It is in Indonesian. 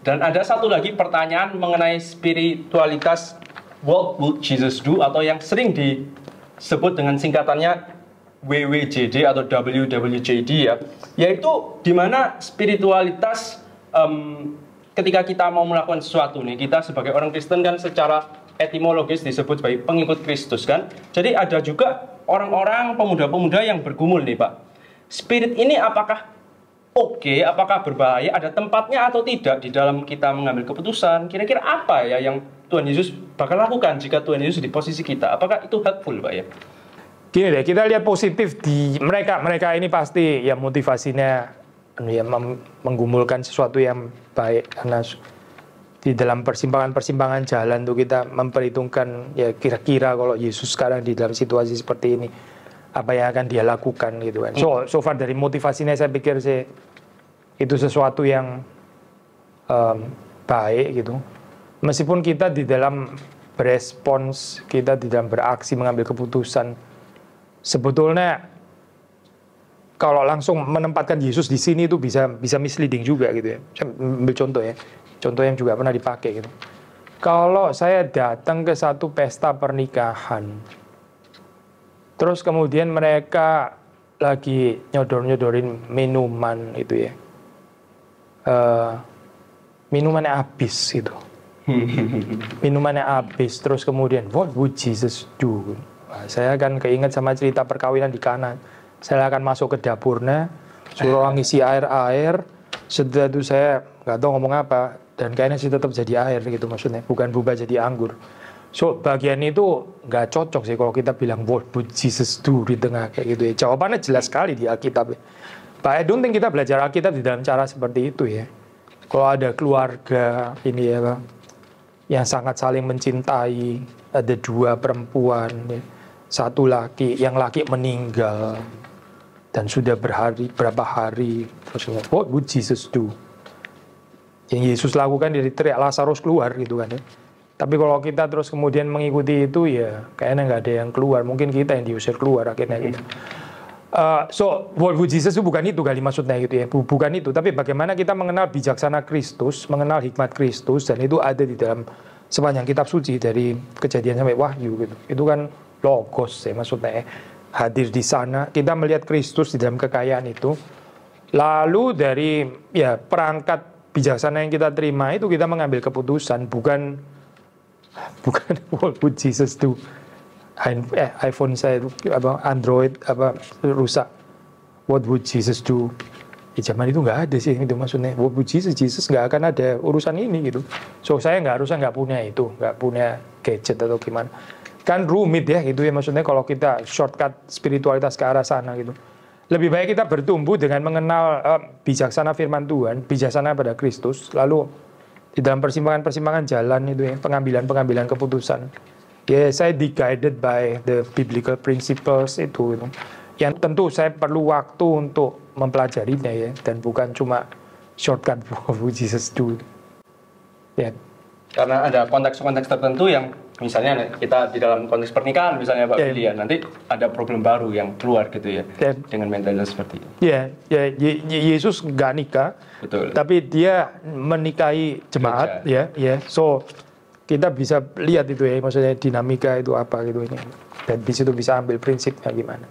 Dan ada satu lagi pertanyaan mengenai spiritualitas, what would Jesus do, atau yang sering disebut dengan singkatannya WWJD atau WWJD ya, yaitu di mana spiritualitas ketika kita mau melakukan sesuatu nih, kita sebagai orang Kristen kan secara etimologis disebut sebagai pengikut Kristus kan. Jadi ada juga orang-orang pemuda-pemuda yang bergumul nih Pak. Spirit ini apakah oke, apakah berbahaya, ada tempatnya atau tidak di dalam kita mengambil keputusan? Kira-kira apa ya yang Tuhan Yesus bakal lakukan jika Tuhan Yesus di posisi kita? Apakah itu helpful Pak ya? Gini deh, kita lihat positif di mereka ini pasti ya motivasinya ya menggumulkan sesuatu yang baik, karena di dalam persimpangan-persimpangan jalan tuh kita memperhitungkan ya kira-kira kalau Yesus sekarang di dalam situasi seperti ini apa yang akan dia lakukan gitu kan. So far dari motivasinya saya pikir sih itu sesuatu yang baik gitu. Meskipun kita di dalam berespons, kita di dalam beraksi mengambil keputusan, sebetulnya kalau langsung menempatkan Yesus di sini itu bisa misleading juga gitu ya. Saya ambil contoh ya. Contoh yang juga pernah dipakai gitu. Kalau saya datang ke satu pesta pernikahan, terus kemudian mereka lagi nyodor-nyodorin minuman itu ya, minumannya habis gitu. Minumannya habis, terus kemudian what would Jesus do? Nah, saya akan keinget sama cerita perkawinan di Kana. Saya akan masuk ke dapurnya, suruh orang ngisi air, setelah itu saya nggak tahu ngomong apa, dan kayaknya sih tetap jadi air gitu maksudnya, bukan berubah jadi anggur. So bagian itu nggak cocok sih kalau kita bilang what would Jesus do di tengah kayak gitu ya. Jawabannya jelas sekali di Alkitab. But I don't think kita belajar Alkitab di dalam cara seperti itu ya. Kalau ada keluarga ini ya Pak, yang sangat saling mencintai, ada dua perempuan, ya, satu laki, yang laki meninggal dan sudah berapa hari, terus what would Jesus do? Yang Yesus lakukan dari teriak Lazarus keluar gitu kan ya. Tapi kalau kita terus kemudian mengikuti itu ya kayaknya nggak ada yang keluar. Mungkin kita yang diusir keluar akhirnya gitu. So what would Jesus itu bukan itu kali maksudnya gitu ya. Bukan itu. Tapi bagaimana kita mengenal bijaksana Kristus, mengenal hikmat Kristus, dan itu ada di dalam sepanjang kitab suci dari Kejadian sampai Wahyu gitu. Itu kan logos ya maksudnya ya. Hadir di sana. Kita melihat Kristus di dalam kekayaan itu. Lalu dari ya perangkat bijaksana yang kita terima itu kita mengambil keputusan, bukan what would Jesus do? iPhone saya apa Android apa rusak, what would Jesus do? Ya, zaman itu nggak ada sih itu maksudnya. What would Jesus nggak akan ada urusan ini gitu. So saya nggak punya itu, nggak punya gadget atau gimana. Kan rumit ya gitu ya maksudnya kalau kita shortcut spiritualitas ke arah sana gitu. Lebih baik kita bertumbuh dengan mengenal bijaksana firman Tuhan, bijaksana pada Kristus, lalu di dalam persimpangan-persimpangan jalan itu ya, pengambilan keputusan. Ya, saya di-guided by the biblical principles itu. Yang tentu saya perlu waktu untuk mempelajarinya ya, dan bukan cuma shortcut what Jesus do. Ya. Karena ada konteks-konteks tertentu yang misalnya kita di dalam konteks pernikahan misalnya Pak Billy ya, nanti ada problem baru yang keluar gitu ya, dengan mentalitas seperti itu. Ya, Yesus nggak nikah, betul. Tapi dia menikahi jemaat, ya. So kita bisa lihat itu ya, maksudnya dinamika itu apa gitu ini, dan di situ bisa ambil prinsipnya gimana.